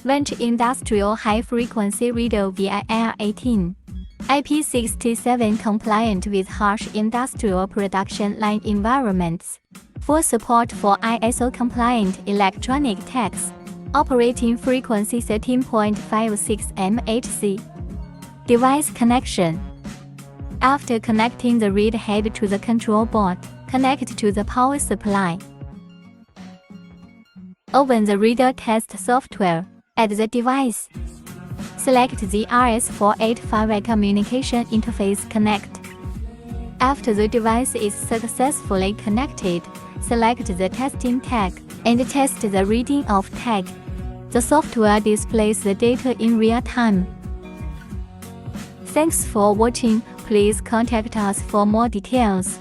Vanch Industrial High Frequency Radio VI-IR18-IP67 compliant with harsh industrial production line environments. Full support for ISO compliant electronic tags. Operating frequency 13.56 MHz. Device connection. After connecting the read head to the control board, connect to the power supply. Open the reader test software. Add the device. Select the RS485 communication interface connect. After the device is successfully connected, select the testing tag and test the reading of tag. The software displays the data in real time. Thanks for watching. Please contact us for more details.